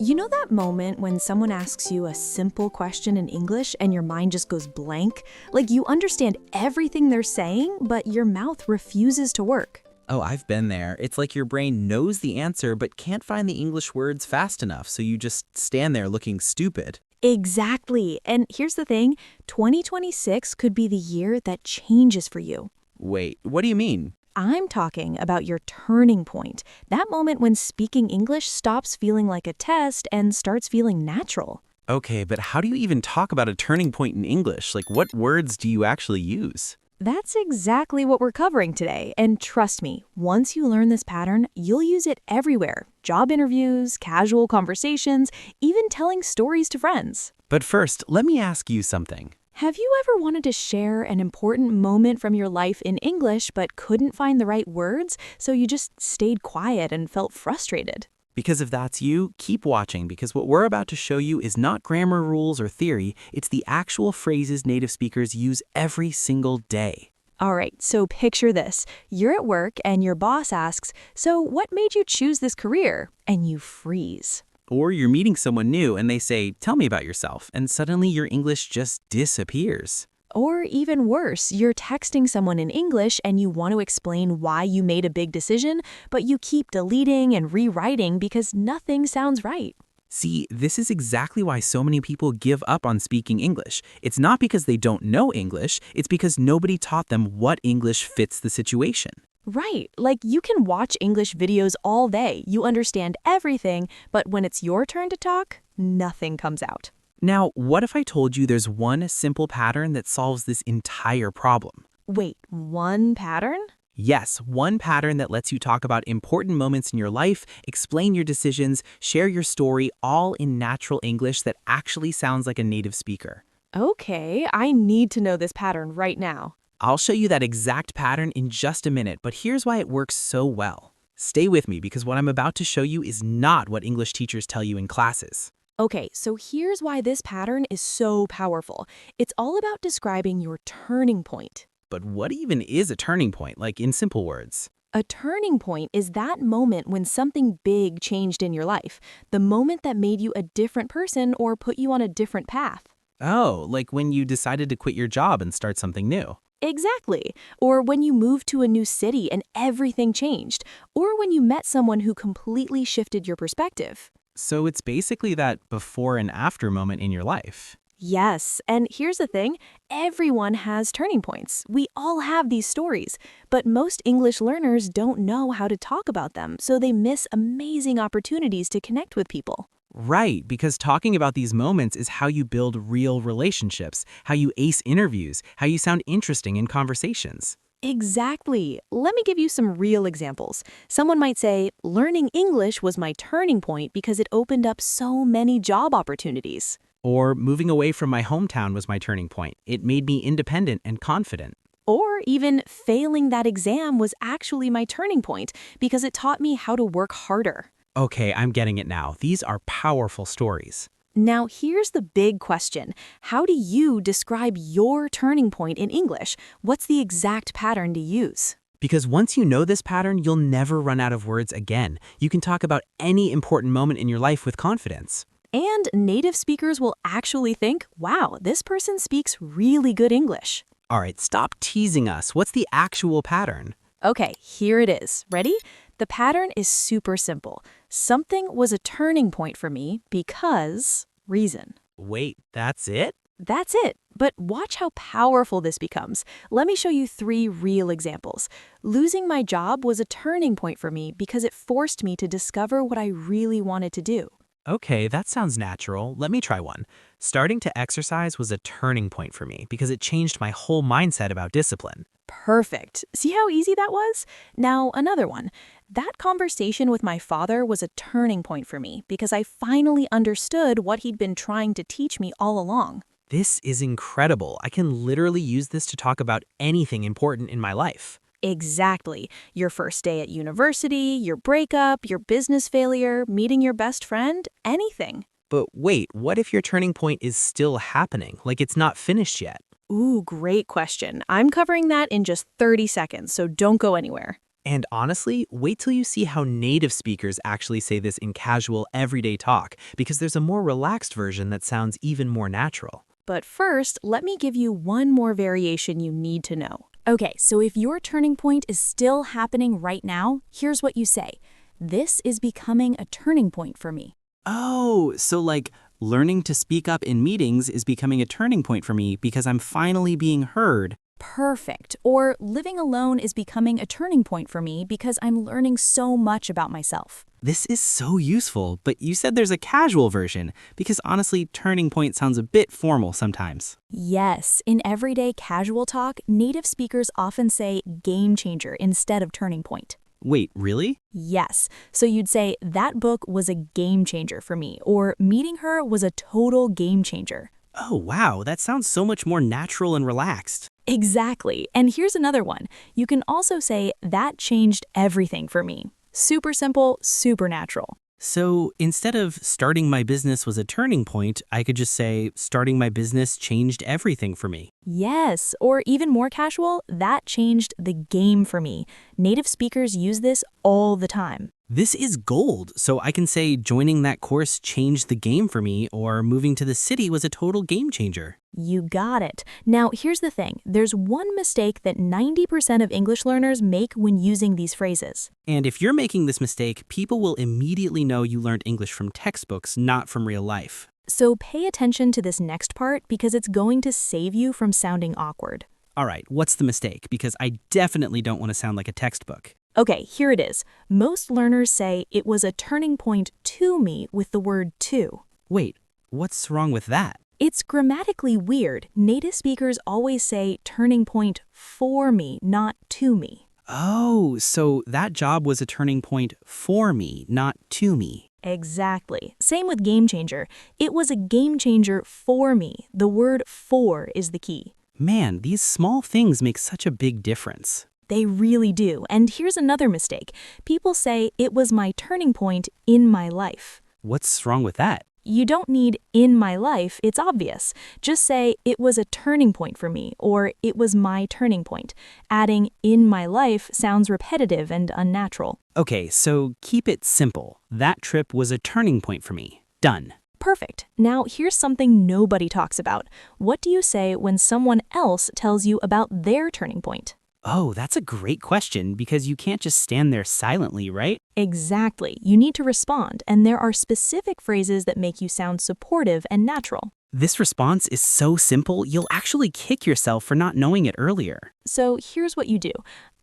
You know that moment when someone asks you a simple question in English and your mind just goes blank? Like you understand everything they're saying, but your mouth refuses to work. Oh, I've been there. It's like your brain knows the answer but can't find the English words fast enough, so you just stand there looking stupid. Exactly. And here's the thing, 2026 could be the year that changes for you. Wait, what do you mean? I'm talking about your turning point, that moment when speaking English stops feeling like a test and starts feeling natural. Okay, but how do you even talk about a turning point in English? Like, what words do you actually use? That's exactly what we're covering today. And trust me, once you learn this pattern, you'll use it everywhere. Job interviews, casual conversations, even telling stories to friends. But first, let me ask you something. Have you ever wanted to share an important moment from your life in English but couldn't find the right words, so you just stayed quiet and felt frustrated? Because if that's you, keep watching because what we're about to show you is not grammar rules or theory, it's the actual phrases native speakers use every single day. All right, so picture this. You're at work and your boss asks, "So what made you choose this career?" And you freeze. Or you're meeting someone new and they say, "Tell me about yourself," and suddenly your English just disappears. Or even worse, you're texting someone in English and you want to explain why you made a big decision, but you keep deleting and rewriting because nothing sounds right. See, this is exactly why so many people give up on speaking English. It's not because they don't know English, it's because nobody taught them what English fits the situation. Right, like you can watch English videos all day, you understand everything, but when it's your turn to talk, nothing comes out. Now, what if I told you there's one simple pattern that solves this entire problem? Wait, one pattern? Yes, one pattern that lets you talk about important moments in your life, explain your decisions, share your story, all in natural English that actually sounds like a native speaker. Okay, I need to know this pattern right now. I'll show you that exact pattern in just a minute, but here's why it works so well. Stay with me because what I'm about to show you is not what English teachers tell you in classes. Okay, so here's why this pattern is so powerful. It's all about describing your turning point. But what even is a turning point, like in simple words? A turning point is that moment when something big changed in your life, the moment that made you a different person or put you on a different path. Oh, like when you decided to quit your job and start something new. Exactly. Or when you moved to a new city and everything changed. Or when you met someone who completely shifted your perspective. So it's basically that before and after moment in your life. Yes, and here's the thing, everyone has turning points. We all have these stories, but most English learners don't know how to talk about them, so they miss amazing opportunities to connect with people. Right, because talking about these moments is how you build real relationships, how you ace interviews, how you sound interesting in conversations. Exactly. Let me give you some real examples. Someone might say, learning English was my turning point because it opened up so many job opportunities. Or moving away from my hometown was my turning point. It made me independent and confident. Or even failing that exam was actually my turning point because it taught me how to work harder. Okay, I'm getting it now. These are powerful stories. Now, here's the big question. How do you describe your turning point in English? What's the exact pattern to use? Because once you know this pattern, you'll never run out of words again. You can talk about any important moment in your life with confidence. And native speakers will actually think, wow, this person speaks really good English. All right, stop teasing us. What's the actual pattern? Okay, here it is. Ready? The pattern is super simple. Something was a turning point for me because reason. Wait, that's it? That's it. But watch how powerful this becomes. Let me show you 3 real examples. Losing my job was a turning point for me because it forced me to discover what I really wanted to do. Okay, that sounds natural. Let me try one. Starting to exercise was a turning point for me because it changed my whole mindset about discipline. Perfect. See how easy that was? Now, another one. That conversation with my father was a turning point for me because I finally understood what he'd been trying to teach me all along. This is incredible. I can literally use this to talk about anything important in my life. Exactly. Your first day at university, your breakup, your business failure, meeting your best friend, anything. But wait, what if your turning point is still happening, like it's not finished yet? Ooh, great question. I'm covering that in just 30 seconds, so don't go anywhere. And honestly, wait till you see how native speakers actually say this in casual, everyday talk, because there's a more relaxed version that sounds even more natural. But first, let me give you one more variation you need to know. Okay, so if your turning point is still happening right now, here's what you say. This is becoming a turning point for me. Oh, so like learning to speak up in meetings is becoming a turning point for me because I'm finally being heard. Perfect. Or living alone is becoming a turning point for me because I'm learning so much about myself. This is so useful, but you said there's a casual version, because honestly, turning point sounds a bit formal sometimes. Yes, in everyday casual talk, native speakers often say game changer instead of turning point. Wait, really? Yes, so you'd say that book was a game changer for me, or meeting her was a total game changer. Oh, wow, that sounds so much more natural and relaxed. Exactly. And here's another one. You can also say that changed everything for me. Super simple, super natural. So instead of starting my business was a turning point, I could just say starting my business changed everything for me. Yes, or even more casual, that changed the game for me. Native speakers use this all the time. This is gold, so I can say joining that course changed the game for me, or moving to the city was a total game changer. You got it. Now, here's the thing. There's one mistake that 90% of English learners make when using these phrases. And if you're making this mistake, people will immediately know you learned English from textbooks, not from real life. So pay attention to this next part because it's going to save you from sounding awkward. All right, what's the mistake? Because I definitely don't want to sound like a textbook. Okay, here it is. Most learners say it was a turning point to me with the word to. Wait, what's wrong with that? It's grammatically weird. Native speakers always say turning point for me, not to me. Oh, so that job was a turning point for me, not to me. Exactly. Same with game changer. It was a game changer for me. The word for is the key. Man, these small things make such a big difference. They really do. And here's another mistake. People say it was my turning point in my life. What's wrong with that? You don't need in my life, it's obvious. Just say it was a turning point for me or it was my turning point. Adding in my life sounds repetitive and unnatural. Okay, so keep it simple. That trip was a turning point for me. Done. Perfect. Now here's something nobody talks about. What do you say when someone else tells you about their turning point? Oh, that's a great question because you can't just stand there silently, right? Exactly. You need to respond, and there are specific phrases that make you sound supportive and natural. This response is so simple, you'll actually kick yourself for not knowing it earlier. So here's what you do.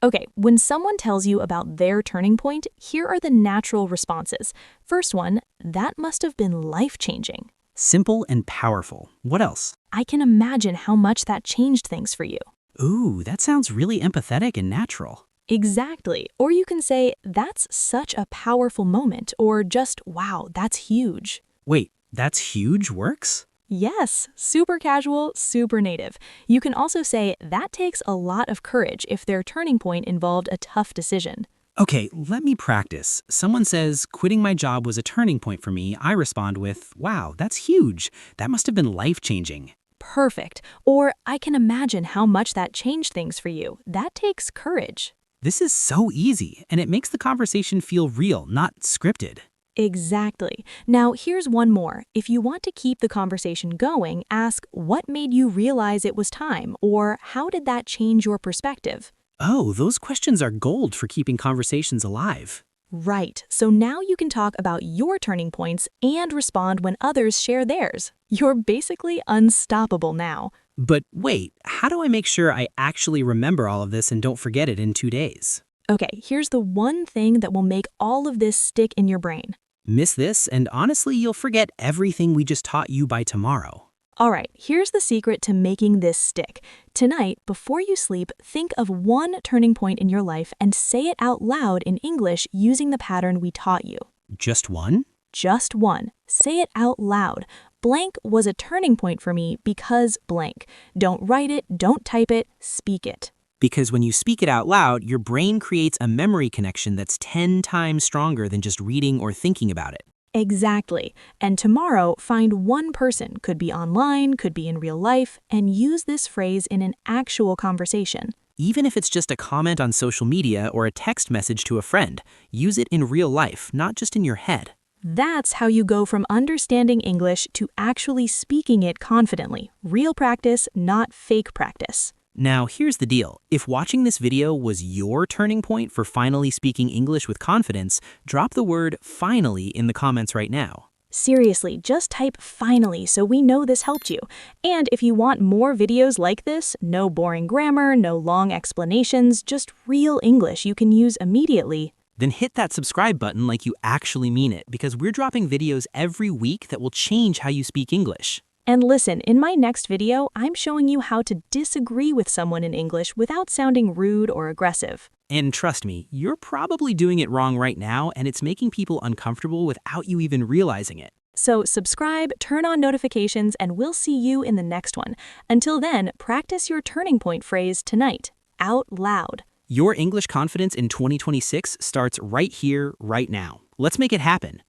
Okay, when someone tells you about their turning point, here are the natural responses. First one, that must have been life-changing. Simple and powerful. What else? I can imagine how much that changed things for you. Ooh, that sounds really empathetic and natural. Exactly. Or you can say, that's such a powerful moment, or just, wow, that's huge. Wait, that's huge works? Yes, super casual, super native. You can also say, that takes a lot of courage if their turning point involved a tough decision. Okay, let me practice. Someone says, quitting my job was a turning point for me. I respond with, wow, that's huge. That must have been life-changing. Perfect. Or I can imagine how much that changed things for you. That takes courage. This is so easy, and it makes the conversation feel real, not scripted. Exactly. Now, here's one more. If you want to keep the conversation going, ask, what made you realize it was time? Or how did that change your perspective? Oh, those questions are gold for keeping conversations alive. Right. So now you can talk about your turning points and respond when others share theirs. You're basically unstoppable now. But wait, how do I make sure I actually remember all of this and don't forget it in 2 days? Okay, here's the one thing that will make all of this stick in your brain. Miss this, and honestly, you'll forget everything we just taught you by tomorrow. All right, here's the secret to making this stick. Tonight, before you sleep, think of one turning point in your life and say it out loud in English using the pattern we taught you. Just one? Just one. Say it out loud. Blank was a turning point for me because blank. Don't write it, don't type it, speak it. Because when you speak it out loud, your brain creates a memory connection that's 10 times stronger than just reading or thinking about it. Exactly. And tomorrow, find one person, could be online, could be in real life, and use this phrase in an actual conversation. Even if it's just a comment on social media or a text message to a friend, use it in real life, not just in your head. That's how you go from understanding English to actually speaking it confidently. Real practice, not fake practice. Now, here's the deal. If watching this video was your turning point for finally speaking English with confidence, drop the word finally in the comments right now. Seriously, just type finally so we know this helped you. And if you want more videos like this, no boring grammar, no long explanations, just real English you can use immediately, Then hit that subscribe button like you actually mean it, because we're dropping videos every week that will change how you speak English. and listen, in my next video, I'm showing you how to disagree with someone in English without sounding rude or aggressive. And trust me, you're probably doing it wrong right now, and it's making people uncomfortable without you even realizing it. So subscribe, turn on notifications, and we'll see you in the next one. Until then, practice your turning point phrase tonight, out loud. Your English confidence in 2026 starts right here, right now. Let's make it happen.